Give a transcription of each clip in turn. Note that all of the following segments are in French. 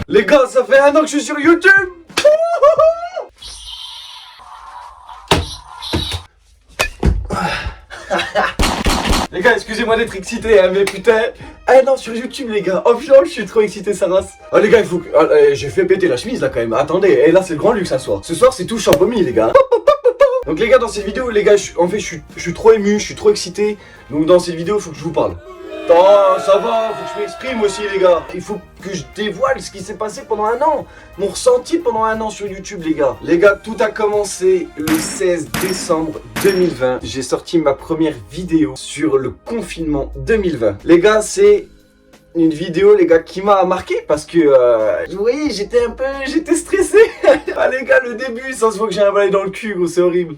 Les gars, ça fait 1 an que je suis sur YouTube. Les gars, excusez-moi d'être excité, hein, mais putain, 1 an sur YouTube, les gars. Oh putain, je suis trop excité, ça race. Oh les gars, il faut que... j'ai fait péter la chemise là quand même. Attendez, et là c'est le grand luxe ce soir. Ce soir c'est tout champomis, les gars. Donc les gars, dans cette vidéo, les gars, je suis trop ému, je suis trop excité. Donc dans cette vidéo, il faut que je vous parle. Oh, ça va, faut que je m'exprime aussi, les gars. Il faut que je dévoile ce qui s'est passé pendant 1 an. Mon ressenti pendant 1 an sur YouTube, les gars. Les gars, tout a commencé le 16 décembre 2020. J'ai sorti ma première vidéo sur le confinement 2020. Les gars, c'est une vidéo, les gars, qui m'a marqué parce que, vous voyez, j'étais stressé. Ah, les gars, le début, ça se voit que j'ai un balai dans le cul, gros, c'est horrible.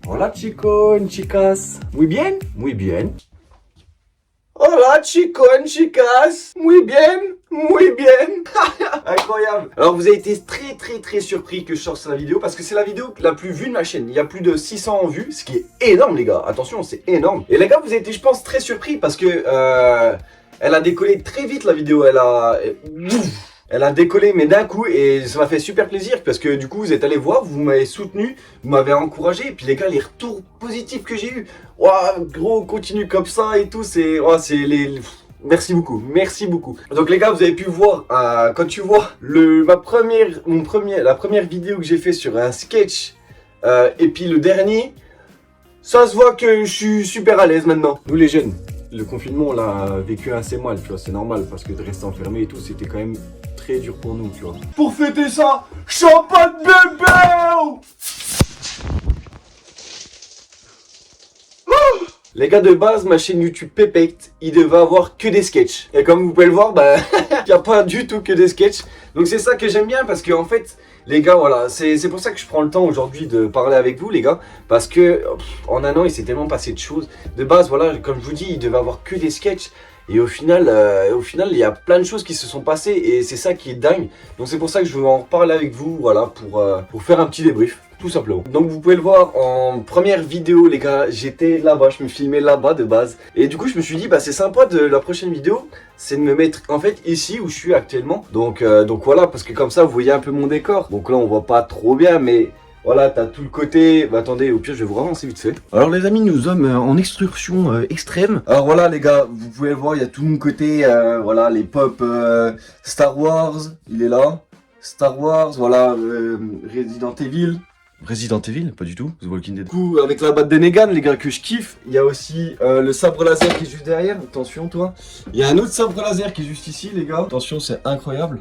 Hola, chicos, chicas. Muy bien? Muy bien. Hola chicos, chicas, muy bien, muy bien. Incroyable. Alors vous avez été très surpris que je sorte la vidéo parce que c'est la vidéo la plus vue de ma chaîne. Il y a plus de 600 vues, ce qui est énorme les gars. Attention, c'est énorme. Et les gars, vous avez été, je pense, très surpris parce que elle a décollé très vite la vidéo. Elle a décollé mais d'un coup et ça m'a fait super plaisir parce que du coup vous êtes allés voir, vous m'avez soutenu, vous m'avez encouragé et puis les gars, les retours positifs que j'ai eu, waouh, gros, continue comme ça et tout, c'est merci beaucoup, merci beaucoup. Donc les gars, vous avez pu voir quand tu vois la première vidéo que j'ai fait sur un sketch et puis le dernier, ça se voit que je suis super à l'aise maintenant. Nous les jeunes, le confinement on l'a vécu assez mal, tu vois, c'est normal parce que de rester enfermé et tout, c'était quand même très dur pour nous, tu vois. Pour fêter ça, champagne bébé! Les gars, de base, ma chaîne YouTube Pépect, il devait avoir que des sketchs. Et comme vous pouvez le voir, bah, il n'y a pas du tout que des sketchs. Donc c'est ça que j'aime bien parce que en fait, les gars, voilà, c'est pour ça que je prends le temps aujourd'hui de parler avec vous, les gars. Parce que en 1 an, il s'est tellement passé de choses. De base, voilà, comme je vous dis, il devait avoir que des sketchs. Et au final, il y a plein de choses qui se sont passées et c'est ça qui est dingue. Donc c'est pour ça que je veux en reparler avec vous, voilà, pour faire un petit débrief, tout simplement. Donc vous pouvez le voir en première vidéo, les gars, j'étais là-bas, je me filmais là-bas de base. Et du coup, je me suis dit, bah c'est sympa de la prochaine vidéo, c'est de me mettre en fait ici où je suis actuellement. Donc voilà, parce que comme ça, vous voyez un peu mon décor. Donc là, on voit pas trop bien, mais... Voilà, t'as tout le côté... Bah attendez, au pire, je vais vous avancer vite fait. Alors les amis, nous sommes en excursion extrême. Alors voilà les gars, vous pouvez le voir, il y a tout mon côté, voilà, les pop Star Wars, il est là. Star Wars, voilà, Resident Evil. Resident Evil, pas du tout, The Walking Dead. Du coup, avec la batte de Negan, les gars, que je kiffe. Il y a aussi le sabre laser qui est juste derrière, attention toi. Il y a un autre sabre laser qui est juste ici, les gars. Attention, c'est incroyable.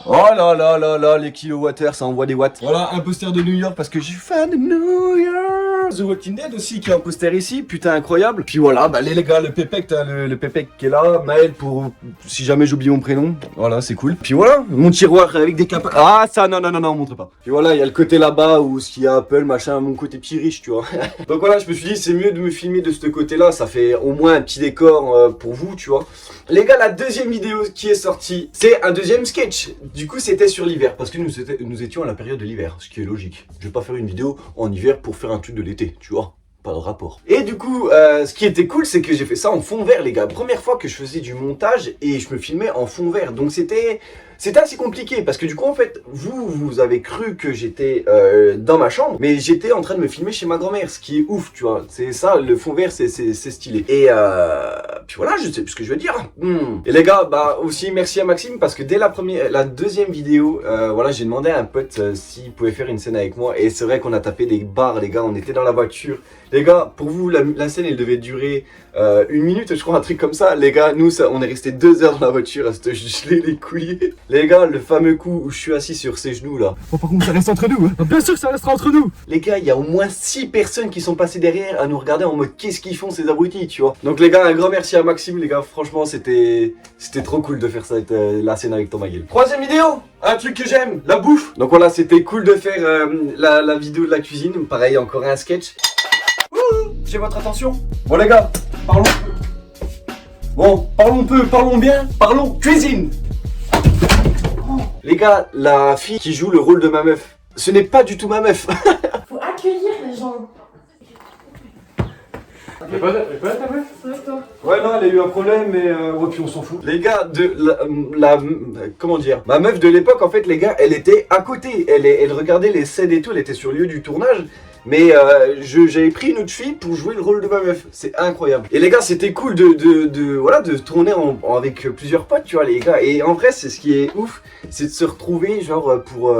Oh là là là là, les kilowattheures, ça envoie des watts. Voilà, un poster de New York parce que je suis fan de New York. The Walking Dead aussi qui a un poster ici, putain incroyable. Puis voilà, bah les gars, le Pépect, hein, le Pépect qui est là, Maël pour si jamais j'oublie mon prénom. Voilà, c'est cool. Puis voilà, mon tiroir avec des capas. Ah ça, non, montre pas. Puis voilà, il y a le côté là-bas où ce qu'il y a Apple, machin, mon côté petit riche, tu vois. Donc voilà, je me suis dit, c'est mieux de me filmer de ce côté-là, ça fait au moins un petit décor pour vous, tu vois. Les gars, la deuxième vidéo qui est sortie, c'est un deuxième sketch. Du coup, c'était sur l'hiver, parce que nous étions à la période de l'hiver, ce qui est logique. Je vais pas faire une vidéo en hiver pour faire un truc de l'été, tu vois. Pas de rapport. Et du coup, ce qui était cool, c'est que j'ai fait ça en fond vert, les gars. Première fois que je faisais du montage et je me filmais en fond vert. Donc c'était assez compliqué parce que du coup, en fait, vous avez cru que j'étais dans ma chambre, mais j'étais en train de me filmer chez ma grand-mère, ce qui est ouf, tu vois. C'est ça, le fond vert, c'est stylé. Et puis voilà, je sais plus ce que je veux dire. Et les gars, bah aussi merci à Maxime parce que dès la deuxième vidéo, voilà, j'ai demandé à un pote s'il pouvait faire une scène avec moi. Et c'est vrai qu'on a tapé des barres, les gars. On était dans la voiture. Les gars, pour vous, la scène, elle devait durer 1 minute, je crois, un truc comme ça. Les gars, nous, on est resté 2 heures dans la voiture à se geler les couilles. Les gars, le fameux coup où je suis assis sur ses genoux, là. Bon, par contre, ça reste entre nous, hein. Bien sûr que ça restera entre nous. Les gars, il y a au moins 6 personnes qui sont passées derrière à nous regarder en mode qu'est-ce qu'ils font ces abrutis, tu vois. Donc les gars, un grand merci à Maxime, les gars. Franchement, c'était trop cool de faire ça, la scène avec Thomas Guel. Troisième vidéo, un truc que j'aime, la bouffe. Donc voilà, c'était cool de faire la vidéo de la cuisine. Pareil, encore un sketch. J'ai votre attention. Bon les gars, parlons peu. Bon, parlons peu, parlons bien, parlons cuisine. Les gars, la fille qui joue le rôle de ma meuf, ce n'est pas du tout ma meuf. Faut accueillir les gens. Elle est pas là ta meuf? Ouais, non, elle a eu un problème, mais ouais, puis on s'en fout. Les gars, comment dire, ma meuf de l'époque, en fait, les gars, elle était à côté. Elle regardait les scènes et tout, elle était sur le lieu du tournage. Mais j'avais pris une autre fille pour jouer le rôle de ma meuf. C'est incroyable. Et les gars, c'était cool de tourner avec plusieurs potes, tu vois, les gars. Et en vrai, c'est ce qui est ouf, c'est de se retrouver, genre, pour...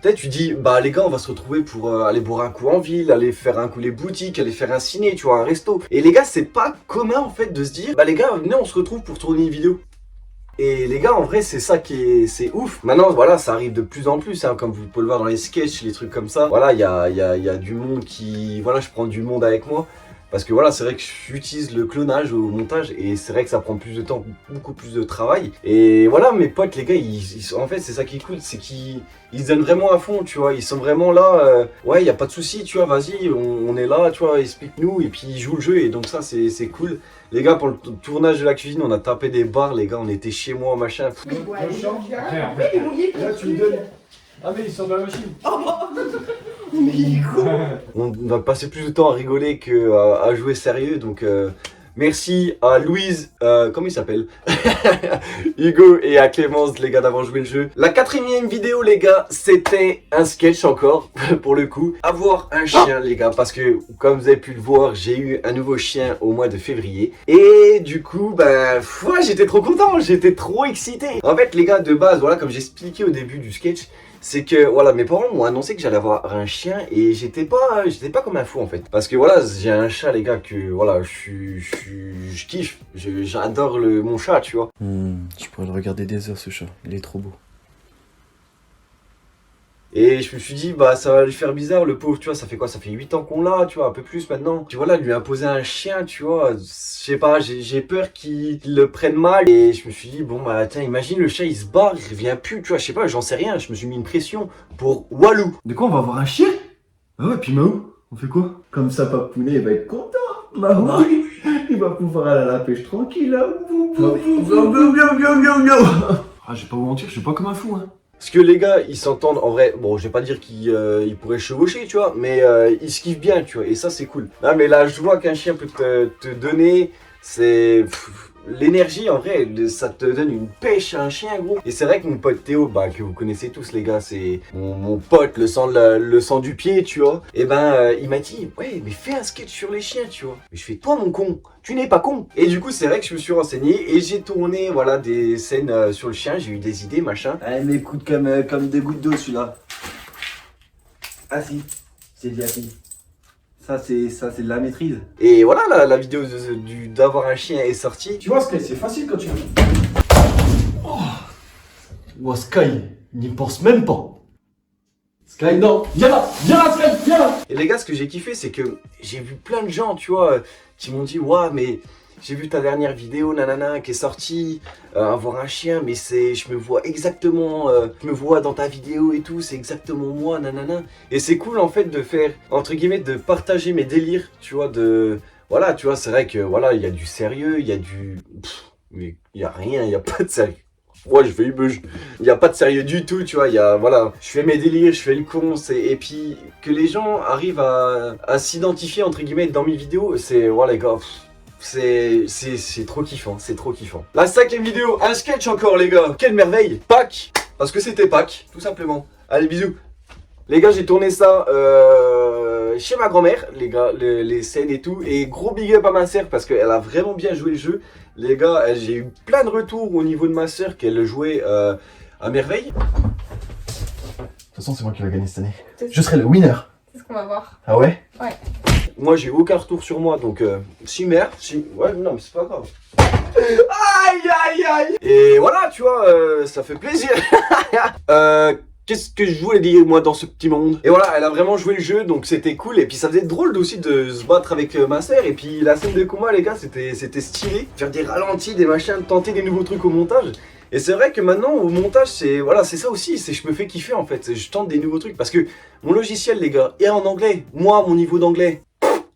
peut-être tu dis, bah les gars, on va se retrouver pour aller boire un coup en ville, aller faire un coup les boutiques, aller faire un ciné, tu vois, un resto. Et les gars, c'est pas commun, en fait, de se dire, bah les gars, venez, on se retrouve pour tourner une vidéo. Et les gars, en vrai, c'est ça c'est ouf. Maintenant, voilà, ça arrive de plus en plus, hein, comme vous pouvez le voir dans les sketchs, les trucs comme ça. Voilà, il y a du monde qui... Voilà, je prends du monde avec moi. Parce que voilà, c'est vrai que j'utilise le clonage au montage et c'est vrai que ça prend plus de temps, beaucoup plus de travail. Et voilà, mes potes, les gars, en fait, c'est ça qui est cool, c'est qu'ils se donnent vraiment à fond, tu vois. Ils sont vraiment là, ouais, y a pas de souci, tu vois, vas-y, on est là, tu vois, explique-nous. Et puis ils jouent le jeu et donc ça, c'est cool. Les gars, pour le tournage de la cuisine, on a tapé des barres, les gars, on était chez moi, machin. Ouais, là tu me donnes. Ah mais il sort de la machine. On va passer plus de temps à rigoler qu'à jouer sérieux, donc merci à Louise, comment il s'appelle Hugo et à Clémence, les gars, d'avoir joué le jeu. La 4e vidéo, les gars, c'était un sketch encore, pour le coup. Avoir un chien, les gars, parce que, comme vous avez pu le voir, j'ai eu un nouveau chien au mois de février. Et du coup, ben, ouais, j'étais trop content, j'étais trop excité. En fait, les gars, de base, voilà, comme j'ai expliqué au début du sketch, c'est que voilà, mes parents m'ont annoncé que j'allais avoir un chien et j'étais pas comme un fou en fait. Parce que voilà, j'ai un chat, les gars, que voilà, je kiffe, j'adore mon chat, tu vois. Je pourrais le regarder des heures, ce chat, il est trop beau. Et je me suis dit, bah ça va lui faire bizarre, le pauvre, tu vois, ça fait quoi? Ça fait 8 ans qu'on l'a, tu vois, un peu plus maintenant. Puis voilà, lui imposer un chien, tu vois, je sais pas, j'ai peur qu'il le prenne mal. Et je me suis dit, bon bah tiens, imagine le chat, il se barre, il revient plus, tu vois, je sais pas, j'en sais rien. Je me suis mis une pression pour Walou. De quoi on va avoir un chien? Ah ouais, puis Mao, on fait quoi? Comme ça, Papounet, il va être content. Mao, il va pouvoir aller à la pêche tranquille. Là. Ah, je vais pas vous mentir, je suis pas comme un fou, hein. Parce que les gars, ils s'entendent en vrai, bon je vais pas dire qu'ils pourraient chevaucher, tu vois, mais ils se kiffent bien, tu vois, et ça c'est cool. Non mais là, je vois qu'un chien peut te donner, c'est... L'énergie, en vrai, ça te donne une pêche à un chien, gros. Et c'est vrai que mon pote Théo, bah, que vous connaissez tous, les gars, c'est mon pote, le sang du pied, tu vois. Et ben, il m'a dit, ouais, mais fais un sketch sur les chiens, tu vois. Mais je fais, toi, mon con, tu n'es pas con. Et du coup, c'est vrai que je me suis renseigné et j'ai tourné, voilà, des scènes sur le chien. J'ai eu des idées, machin. Ah, mais écoute comme des gouttes d'eau, celui-là. Ah si, c'est bien si. Ça, c'est de la maîtrise. Et voilà, la vidéo d'avoir un chien est sortie. Tu vois, Sky, c'est facile quand tu... Oh, Sky, n'y pense même pas. Sky, non. Viens là, Sky, viens là. Et les gars, ce que j'ai kiffé, c'est que j'ai vu plein de gens, tu vois, qui m'ont dit, ouais, mais j'ai vu ta dernière vidéo, nanana, qui est sortie, avoir un chien, mais je me vois exactement, je me vois dans ta vidéo et tout, c'est exactement moi, nanana. Et c'est cool, en fait, de faire, entre guillemets, de partager mes délires, tu vois, voilà, tu vois, c'est vrai que, voilà, il y a du sérieux, il y a mais il y a rien, il y a pas de sérieux. Ouais, je fais une bûche. Il n'y a pas de sérieux du tout, tu vois. Voilà, je fais mes délires, je fais le con. Et puis, que les gens arrivent à s'identifier, entre guillemets, dans mes vidéos, c'est, voilà, les gars, c'est trop kiffant, c'est trop kiffant. La 5e vidéo, un sketch encore, les gars. Quelle merveille. Pâques, parce que c'était Pâques, tout simplement. Allez, bisous. Les gars, j'ai tourné ça chez ma grand-mère, les gars, les scènes et tout. Et gros big up à ma sœur parce qu'elle a vraiment bien joué le jeu. Les gars, j'ai eu plein de retours au niveau de ma sœur qu'elle jouait à merveille. De toute façon, c'est moi qui va gagner cette année. Je serai le winner. C'est ce qu'on va voir. Ah ouais? Ouais. Moi, j'ai eu aucun retour sur moi, donc ouais, non, mais c'est pas grave. Aïe, aïe, aïe. Et voilà, tu vois, ça fait plaisir. Qu'est-ce que je voulais dire, moi, dans ce petit monde? Et voilà, elle a vraiment joué le jeu, donc c'était cool. Et puis ça faisait drôle aussi de se battre avec ma sœur. Et puis la scène de combat, les gars, c'était stylé. Faire des ralentis, des machins, tenter des nouveaux trucs au montage. Et c'est vrai que maintenant, au montage, c'est ça aussi. Je me fais kiffer, en fait. Je tente des nouveaux trucs. Parce que mon logiciel, les gars, est en anglais. Moi, mon niveau d'anglais,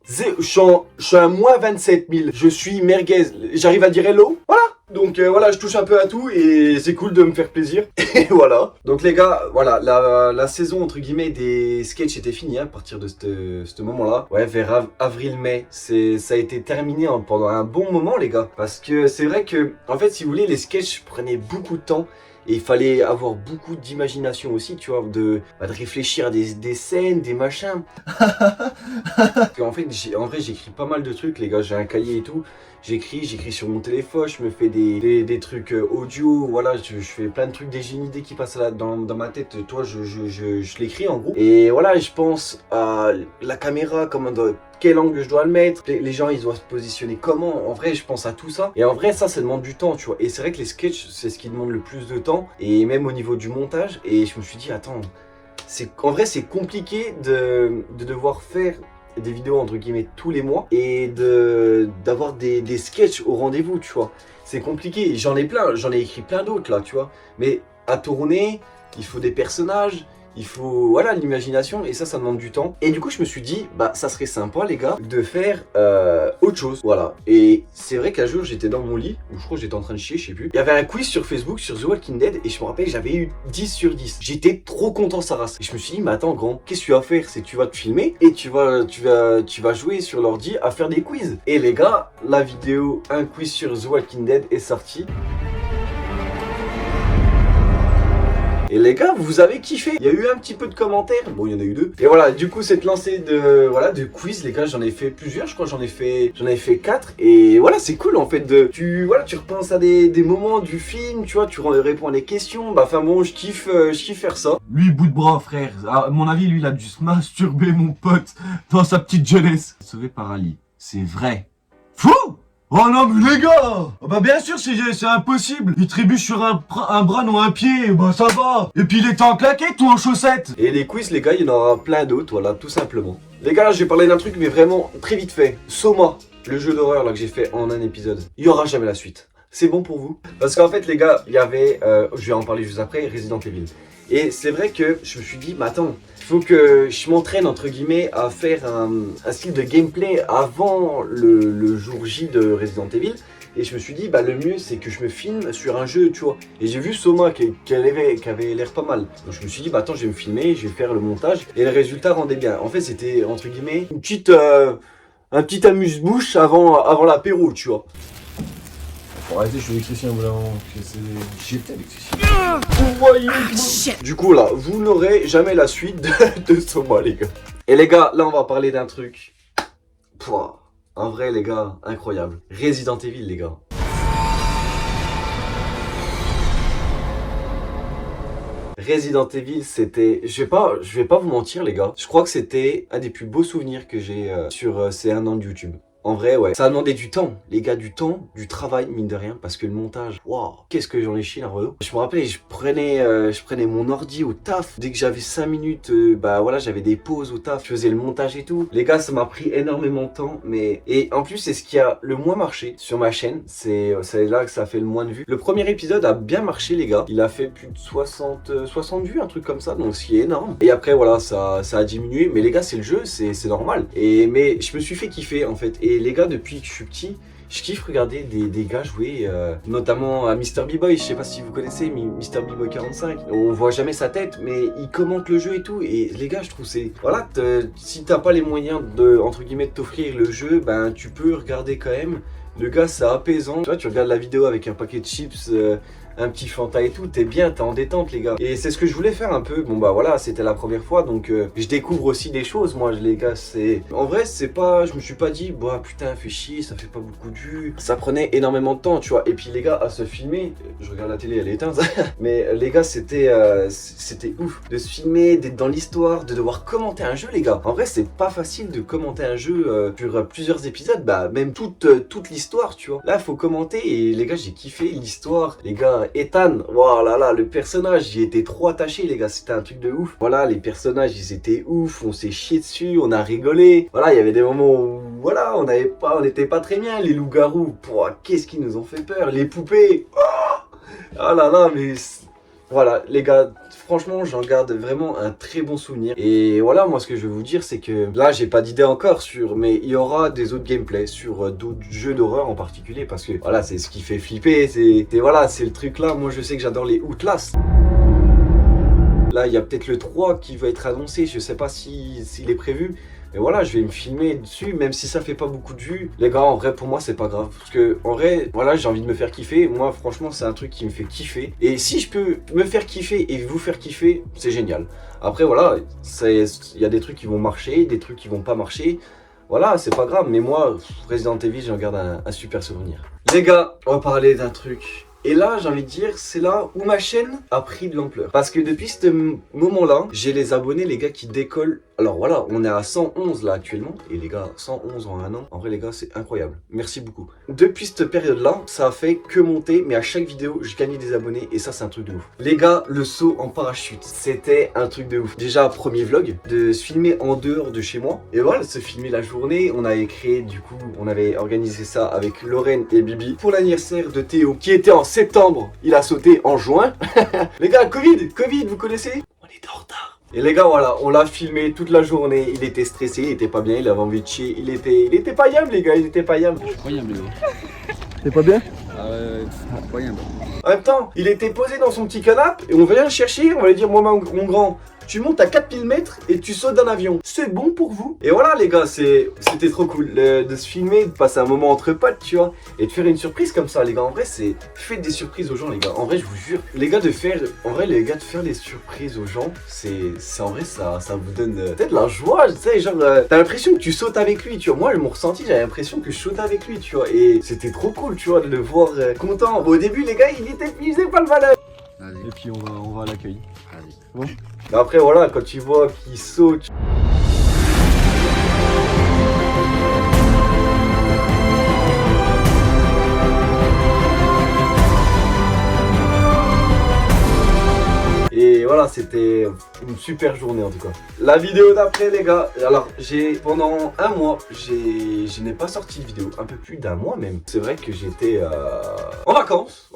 je suis à moins 27 000. Je suis merguez. J'arrive à dire hello. Voilà. Donc voilà, je touche un peu à tout et c'est cool de me faire plaisir. Et voilà. Donc les gars, voilà, la saison entre guillemets des sketchs était finie à partir de ce moment-là. Ouais, vers avril-mai, ça a été terminé pendant un bon moment les gars. Parce que c'est vrai que, en fait, si vous voulez, les sketchs prenaient beaucoup de temps. Et il fallait avoir beaucoup d'imagination aussi, tu vois, de réfléchir à des scènes, des machins. En fait, en vrai, j'écris pas mal de trucs, les gars. J'ai un cahier et tout. J'écris sur mon téléphone, je me fais des trucs audio, voilà, je fais plein de trucs, des idées qui passent là dans ma tête. Toi, je l'écris en gros. Et voilà, je pense à la caméra, quel angle je dois le mettre, les gens ils doivent se positionner comment, en vrai je pense à tout ça. Et en vrai ça demande du temps, tu vois. Et c'est vrai que les sketchs c'est ce qui demande le plus de temps, et même au niveau du montage. Et je me suis dit attends, en vrai c'est compliqué de devoir faire des vidéos entre guillemets tous les mois et d'avoir des sketchs au rendez-vous, tu vois. C'est compliqué, j'en ai écrit plein d'autres là, tu vois. Mais à tourner, il faut des personnages, il faut, voilà, l'imagination, et ça demande du temps. Et du coup, je me suis dit, bah, ça serait sympa, les gars, de faire autre chose, voilà. Et c'est vrai qu'un jour, j'étais dans mon lit, ou je crois que j'étais en train de chier, je sais plus. Il y avait un quiz sur Facebook, sur The Walking Dead, et je me rappelle, j'avais eu 10 sur 10. J'étais trop content, sa race. Et je me suis dit, mais attends, grand, qu'est-ce que tu vas faire? C'est que tu vas te filmer, et tu vas jouer sur l'ordi à faire des quiz. Et les gars, la vidéo, un quiz sur The Walking Dead est sortie. Et les gars, vous avez kiffé. Il y a eu un petit peu de commentaires. Bon, il y en a eu 2. Et voilà, du coup, cette lancée de quiz, les gars, j'en ai fait plusieurs. Je crois que j'en ai fait 4. Et voilà, c'est cool en fait. Tu repenses à des moments du film, tu vois, tu réponds à des questions. Bah, enfin bon, je kiffe faire ça. Lui, bout de bras, frère. À mon avis, lui, il a dû se masturber, mon pote, dans sa petite jeunesse. Sauvé par Ali. C'est vrai. Fou! Oh non mais les gars, bah bien sûr c'est impossible. Il trébuche sur un bras ou un pied, bah ça va. Et puis il était en claquette ou en chaussettes. Et les quiz les gars, il y en aura plein d'autres, voilà, tout simplement. Les gars, là, je vais parler d'un truc mais vraiment très vite fait. Soma, le jeu d'horreur là que j'ai fait en un épisode. Il y aura jamais la suite. C'est bon pour vous? Parce qu'en fait les gars, il y avait, je vais en parler juste après, Resident Evil. Et c'est vrai que je me suis dit, mais attends, il faut que je m'entraîne entre guillemets à faire un style de gameplay avant le jour J de Resident Evil. Et je me suis dit, bah le mieux c'est que je me filme sur un jeu, tu vois. Et j'ai vu Soma qui avait l'air pas mal. Donc je me suis dit, bah attends, je vais me filmer, je vais faire le montage. Et le résultat rendait bien. En fait, c'était entre guillemets un petit amuse-bouche avant l'apéro, tu vois. Faut arrêter, je suis électricien, vraiment. J'étais électricien. Du coup là, vous n'aurez jamais la suite de Soma les gars. Et les gars, là on va parler d'un truc. Pouah, en vrai les gars, incroyable. Resident Evil les gars. Resident Evil, c'était... Je vais pas vous mentir les gars. Je crois que c'était un des plus beaux souvenirs que j'ai sur ces 1 an de YouTube. En vrai, ouais. Ça a demandé du temps, les gars, du temps, du travail, mine de rien, parce que le montage, waouh, qu'est-ce que j'en ai chié, la redo. Je me rappelais, je prenais mon ordi au taf. Dès que j'avais 5 minutes, bah voilà, j'avais des pauses au taf, je faisais le montage et tout. Les gars, ça m'a pris énormément de temps, mais... Et en plus, c'est ce qui a le moins marché sur ma chaîne. C'est là que ça a fait le moins de vues. Le premier épisode a bien marché, les gars. Il a fait plus de 60 vues, un truc comme ça, donc ce qui est énorme. Et après, voilà, ça a diminué. Mais les gars, c'est le jeu, c'est normal. Mais je me suis fait kiffer, en fait. Et les gars, depuis que je suis petit, je kiffe regarder des gars jouer, notamment à Mr. B-Boy, je sais pas si vous connaissez Mr. B-Boy 45. On voit jamais sa tête, mais il commente le jeu et tout. Et les gars, je trouve c'est... Voilà, si t'as pas les moyens entre guillemets, de t'offrir le jeu, ben tu peux regarder quand même. Le gars, c'est apaisant. Tu vois, tu regardes la vidéo avec un paquet de chips, un petit Fanta et tout, t'es bien, t'es en détente les gars. Et c'est ce que je voulais faire un peu. Bon bah voilà, c'était la première fois, donc je découvre aussi des choses moi les gars. C'est en vrai, c'est pas, je me suis pas dit bah putain fais chier, ça fait pas beaucoup de vues. Ça prenait énormément de temps, tu vois. Et puis les gars, à se filmer, je regarde la télé, elle est éteinte. Mais les gars, c'était ouf de se filmer, d'être dans l'histoire, de devoir commenter un jeu les gars. En vrai, c'est pas facile de commenter un jeu sur plusieurs épisodes, bah même toute l'histoire, tu vois. Là, faut commenter et les gars, j'ai kiffé l'histoire, les gars. Ethan, voilà, là, le personnage, j'y étais trop attaché, les gars, c'était un truc de ouf. Voilà, les personnages, ils étaient ouf, on s'est chié dessus, on a rigolé. Voilà, il y avait des moments où, voilà, on n'était pas très bien. Les loups-garous, qu'est-ce qu'ils nous ont fait peur. Les poupées, oh là là, mais Voilà les gars, franchement j'en garde vraiment un très bon souvenir. Et voilà, moi ce que je veux vous dire c'est que là j'ai pas d'idée encore sur, mais il y aura des autres gameplays sur d'autres jeux d'horreur en particulier, parce que voilà c'est ce qui fait flipper, voilà, c'est le truc là. Moi je sais que j'adore les Outlast. Là il y a peut-être le 3 qui va être annoncé, je sais pas s'il est prévu. Mais voilà, je vais me filmer dessus, même si ça fait pas beaucoup de vues. Les gars, en vrai, pour moi, c'est pas grave. Parce que, en vrai, voilà, j'ai envie de me faire kiffer. Moi, franchement, c'est un truc qui me fait kiffer. Et si je peux me faire kiffer et vous faire kiffer, c'est génial. Après, voilà, il y a des trucs qui vont marcher, des trucs qui vont pas marcher. Voilà, c'est pas grave. Mais moi, Resident Evil, j'en garde un super souvenir. Les gars, on va parler d'un truc. Et là, j'ai envie de dire, c'est là où ma chaîne a pris de l'ampleur. Parce que depuis ce moment-là, j'ai les abonnés, les gars, qui décollent. Alors voilà, on est à 111 là actuellement. Et les gars, 111 en un an. En vrai, les gars, c'est incroyable. Merci beaucoup. Depuis cette période-là, ça a fait que monter. Mais à chaque vidéo, je gagnais des abonnés. Et ça, c'est un truc de ouf. Les gars, le saut en parachute, c'était un truc de ouf. Déjà, premier vlog, de se filmer en dehors de chez moi. Et voilà, se filmer la journée. On avait créé, du coup, on avait organisé ça avec Lorraine et Bibi pour l'anniversaire de Théo, qui était en septembre. Il a sauté en juin. Les gars, Covid, vous connaissez? On était en retard. Et les gars, voilà, on l'a filmé toute la journée. Il était stressé, il était pas bien, il avait envie de chier. Il était pas yam, les gars, il était pas yam. T'es pas bien? En même temps, il était posé dans son petit canapé et on vient le chercher. On va lui dire, moi, mon grand, tu montes à 4000 mètres et tu sautes d'un avion. C'est bon pour vous? Et voilà, les gars, c'était trop cool de se filmer, de passer un moment entre potes, tu vois, et de faire une surprise comme ça, les gars. En vrai, faites des surprises aux gens, les gars. En vrai, je vous jure, les gars, de faire des surprises aux gens, en vrai, ça vous donne peut-être de la joie, tu sais, genre, t'as l'impression que tu sautes avec lui, tu vois. Moi, mon ressenti, j'avais l'impression que je sautais avec lui, tu vois, et c'était trop cool, tu vois, de le voir content. Bon, au début, les gars, il faisait pas le malin. Et puis on va à l'accueil. Bon. Mais après, voilà, quand tu vois qu'il saute. Et voilà, c'était une super journée en tout cas. La vidéo d'après, les gars, alors pendant un mois, je n'ai pas sorti de vidéo, un peu plus d'un mois même. C'est vrai que j'étais en vacances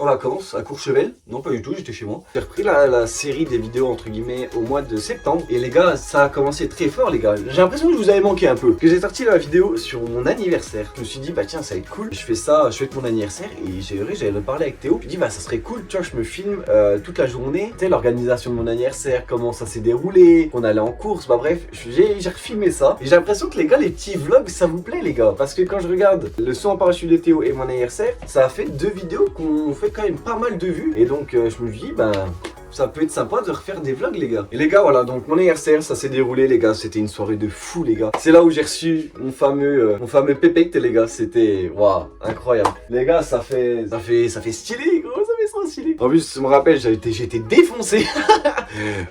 à Courchevel. Non, pas du tout, j'étais chez moi. J'ai repris la série des vidéos entre guillemets au mois de septembre. Et les gars, ça a commencé très fort, les gars. J'ai l'impression que je vous avais manqué un peu. Que j'ai sorti la vidéo sur mon anniversaire. Je me suis dit, bah tiens, ça va être cool. Je fête mon anniversaire et j'allais parler avec Théo. Je me dis, bah ça serait cool, tu vois, je me filme toute la journée. Tu sais, l'organisation de mon anniversaire, comment ça s'est déroulé, qu'on allait en course, bah bref, j'ai refilmé ça. Et j'ai l'impression que les gars, les petits vlogs, ça vous plaît les gars. Parce que quand je regarde le saut en parachute de Théo et mon anniversaire, ça a fait 2 vidéos qu'on fait quand même pas mal de vues. Et donc je me dis, ben ça peut être sympa de refaire des vlogs les gars. Et les gars, voilà, donc mon anniversaire, ça s'est déroulé les gars, c'était une soirée de fou les gars. C'est là où j'ai reçu mon fameux pépect les gars, c'était waouh, incroyable. Les gars, ça fait stylé gros, ça fait trop stylé. En plus, je me rappelle, j'ai été défoncé.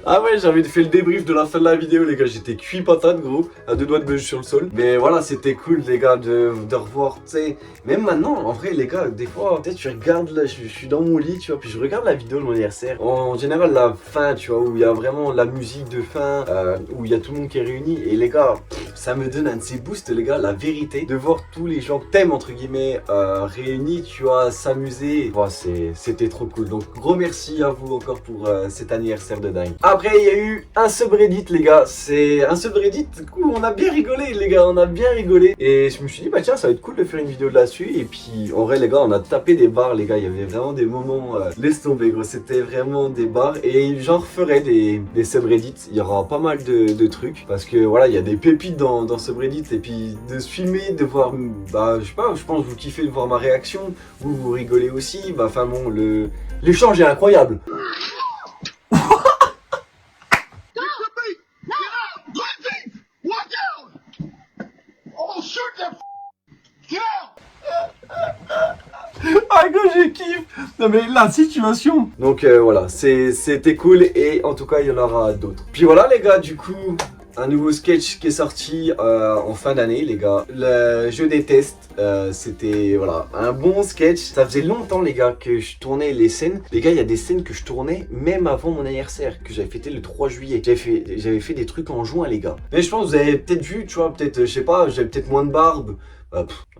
Ah ouais, j'avais fait le débrief de la fin de la vidéo les gars, j'étais cuit patate gros, à 2 doigts de buzz sur le sol. Mais voilà, c'était cool les gars de revoir, tu sais. Même maintenant, en vrai les gars, des fois, peut-être tu regardes là, je suis dans mon lit, tu vois, puis je regarde la vidéo de mon anniversaire. En général, la fin, tu vois, où il y a vraiment la musique de fin, où il y a tout le monde qui est réuni. Et les gars, ça me donne un de ces boosts, les gars, la vérité, de voir tous les gens que t'aimes, entre guillemets, réunis, tu vois, s'amuser. Wow, c'était trop cool. Donc, gros merci à vous encore pour cet anniversaire de dingue. Après, il y a eu un subreddit, les gars. C'est un subreddit, du coup, on a bien rigolé, les gars, on a bien rigolé. Et je me suis dit, bah tiens, ça va être cool de faire une vidéo là-dessus. Et puis, en vrai, les gars, on a tapé des barres, les gars. Il y avait vraiment des moments, laisse tomber, gros. C'était vraiment des barres. Et j'en referai des subreddits. Il y aura pas mal de trucs. Parce que voilà, il y a des pépites dans subreddit. Et puis de se filmer, de voir, bah je sais pas, je pense que vous kiffez de voir ma réaction. Vous rigolez aussi. Bah enfin bon, l'échange est incroyable. Ah gars, je kiffe. Non mais la situation. Donc voilà, c'était cool et en tout cas il y en aura d'autres. Puis voilà les gars, du coup un nouveau sketch qui est sorti en fin d'année les gars. Le jeu des tests, c'était voilà un bon sketch. Ça faisait longtemps les gars que je tournais les scènes. Les gars, il y a des scènes que je tournais même avant mon anniversaire, que j'avais fêté le 3 juillet. J'avais fait des trucs en juin les gars. Mais je pense que vous avez peut-être vu, tu vois, peut-être, je sais pas, j'avais peut-être moins de barbe.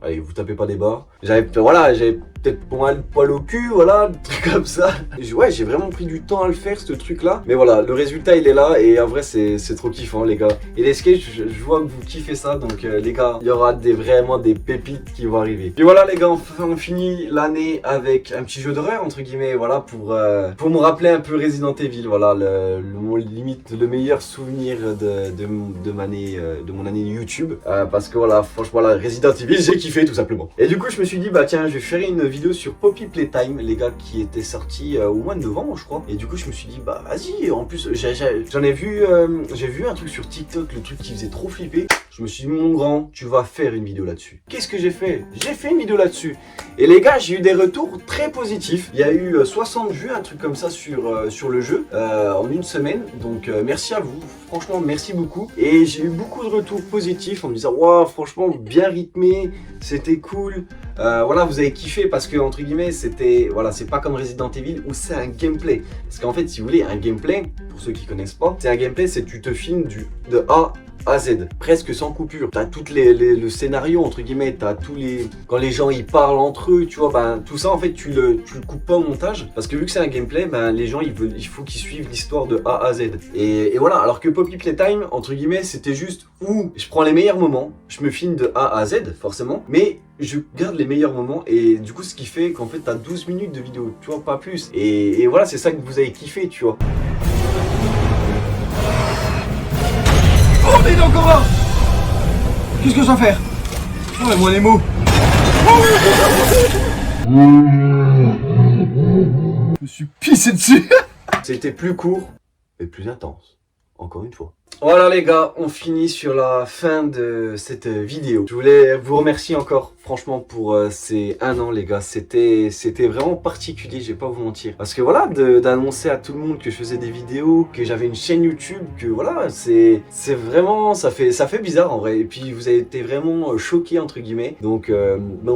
Allez, vous tapez pas des barres. J'avais peut-être pour moi le poil au cul, voilà, des trucs comme ça. Ouais, j'ai vraiment pris du temps à le faire, ce truc-là. Mais voilà, le résultat, il est là. Et en vrai, c'est trop kiffant, les gars. Et les sketchs, je vois que vous kiffez ça. Donc, les gars, il y aura vraiment des pépites qui vont arriver. Et voilà, les gars, on finit l'année avec un petit jeu d'horreur, entre guillemets, voilà, pour me rappeler un peu Resident Evil. Voilà, limite, le meilleur souvenir de mon année YouTube. Parce que voilà, franchement, la Resident Evil, j'ai kiffé tout simplement. Et du coup, je me suis dit, bah tiens, je vais faire une vidéo sur Poppy Playtime, les gars, qui était sorti au mois de novembre, je crois. Et du coup, je me suis dit, bah vas-y, en plus, j'ai vu un truc sur TikTok, le truc qui faisait trop flipper. Je me suis dit, mon grand, tu vas faire une vidéo là-dessus. Qu'est-ce que j'ai fait? J'ai fait une vidéo là-dessus. Et les gars, j'ai eu des retours très positifs. Il y a eu 60 vues, un truc comme ça sur le jeu, en une semaine. Donc merci à vous, franchement, merci beaucoup. Et j'ai eu beaucoup de retours positifs en me disant, waouh, franchement, bien rythmé, c'était cool. Voilà, vous avez kiffé parce que, entre guillemets, c'était, voilà, c'est pas comme Resident Evil où c'est un gameplay. Parce qu'en fait, si vous voulez, un gameplay, pour ceux qui connaissent pas, c'est un gameplay, c'est tu te filmes de A à Z, presque sans coupure. T'as tout le scénario, entre guillemets, t'as quand les gens ils parlent entre eux, tu vois, ben tout ça en fait tu le coupes pas au montage, parce que vu que c'est un gameplay, ben les gens il faut qu'ils suivent l'histoire de A à Z. Et voilà, alors que Poppy Playtime, entre guillemets, c'était juste où je prends les meilleurs moments, je me filme de A à Z, forcément, mais je garde les meilleurs moments, et du coup ce qui fait qu'en fait t'as 12 minutes de vidéo, tu vois, pas plus. Et voilà, c'est ça que vous avez kiffé, tu vois. Oh, mais il est encore là! Qu'est-ce que je dois faire? Oh, mais moi les mots! Je me suis pissé dessus! C'était plus court, mais plus intense. Encore une fois. Voilà les gars, on finit sur la fin de cette vidéo. Je voulais vous remercier encore, franchement, pour ces 1 an les gars. C'était vraiment particulier, je vais pas vous mentir. Parce que voilà, d'annoncer à tout le monde que je faisais des vidéos, que j'avais une chaîne YouTube, que voilà, c'est vraiment, ça fait bizarre en vrai. Et puis vous avez été vraiment choqués entre guillemets. Donc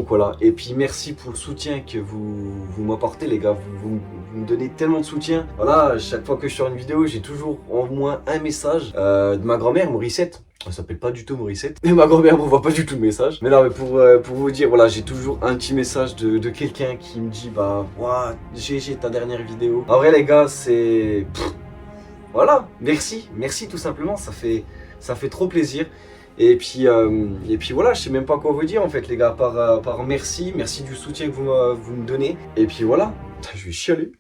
voilà. Et puis merci pour le soutien que vous m'apportez les gars. Vous me donnez tellement de soutien. Voilà, chaque fois que je sors une vidéo, j'ai toujours au moins un message de ma grand-mère, Morissette. Elle s'appelle pas du tout Morissette. Et ma grand-mère m'envoie pas du tout de message. Mais non, mais pour vous dire, voilà, j'ai toujours un petit message de quelqu'un qui me dit, bah, ouah, GG ta dernière vidéo. En vrai, les gars, c'est... Voilà, merci tout simplement, ça fait trop plaisir. Et puis voilà, je sais même pas quoi vous dire en fait les gars, par merci du soutien que vous me donnez. Et puis voilà, je vais chialer.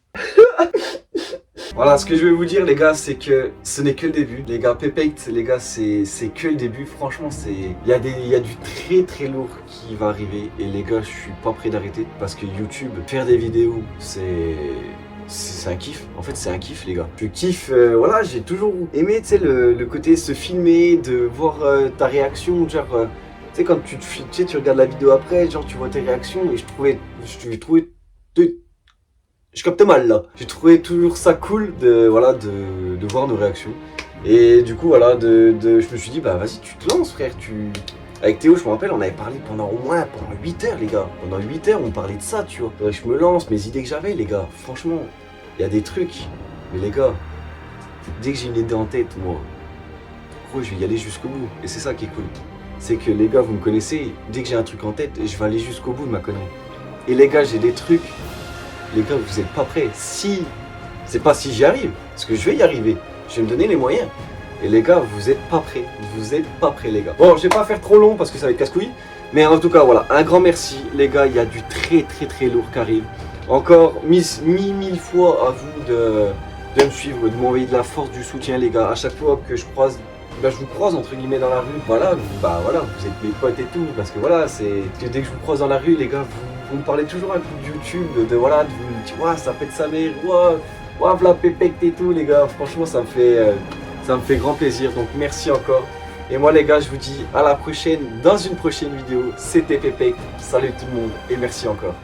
Voilà, ce que je vais vous dire les gars, c'est que ce n'est que le début. Les gars, Pépect, les gars, c'est que le début. Franchement, il y a du très très lourd qui va arriver. Et les gars, je suis pas prêt d'arrêter. Parce que YouTube, faire des vidéos, c'est un kiff. En fait, c'est un kiff les gars. Je kiffe, voilà, j'ai toujours aimé, tu sais, le côté se filmer, de voir ta réaction, genre... tu sais, quand tu regardes la vidéo après, genre tu vois tes réactions. Et je capte mal là. J'ai trouvé toujours ça cool de voir nos réactions. Et du coup voilà, je me suis dit bah vas-y tu te lances frère. Avec Théo je me rappelle on avait parlé pendant 8 heures les gars. Pendant 8 heures on parlait de ça tu vois. Faudrait que je me lance, mes idées que j'avais les gars. Franchement, il y a des trucs. Mais les gars, dès que j'ai une idée en tête, moi, gros je vais y aller jusqu'au bout. Et c'est ça qui est cool. C'est que les gars vous me connaissez, dès que j'ai un truc en tête, je vais aller jusqu'au bout de ma connerie. Et les gars j'ai des trucs. Les gars, vous êtes pas prêts. Si, c'est pas si j'y arrive, parce que je vais y arriver. Je vais me donner les moyens. Et les gars, vous êtes pas prêts. Vous êtes pas prêts, les gars. Bon, je vais pas faire trop long parce que ça va être casse-couille. Mais en tout cas, voilà, un grand merci, les gars. Il y a du très très très lourd qui arrive. Encore mille fois à vous de me suivre, de m'envoyer de la force, du soutien, les gars. À chaque fois que je vous croise entre guillemets dans la rue. Voilà, vous êtes mes potes et tout. Parce que voilà, c'est que dès que je vous croise dans la rue, les gars, vous me parlez toujours un peu de YouTube, de vous me dites, ouah, ça pète sa mère, ouah, v'là Pépect et tout, les gars. Franchement, ça me fait grand plaisir. Donc, merci encore. Et moi, les gars, je vous dis à la prochaine, dans une prochaine vidéo. C'était Pépect. Salut tout le monde et merci encore.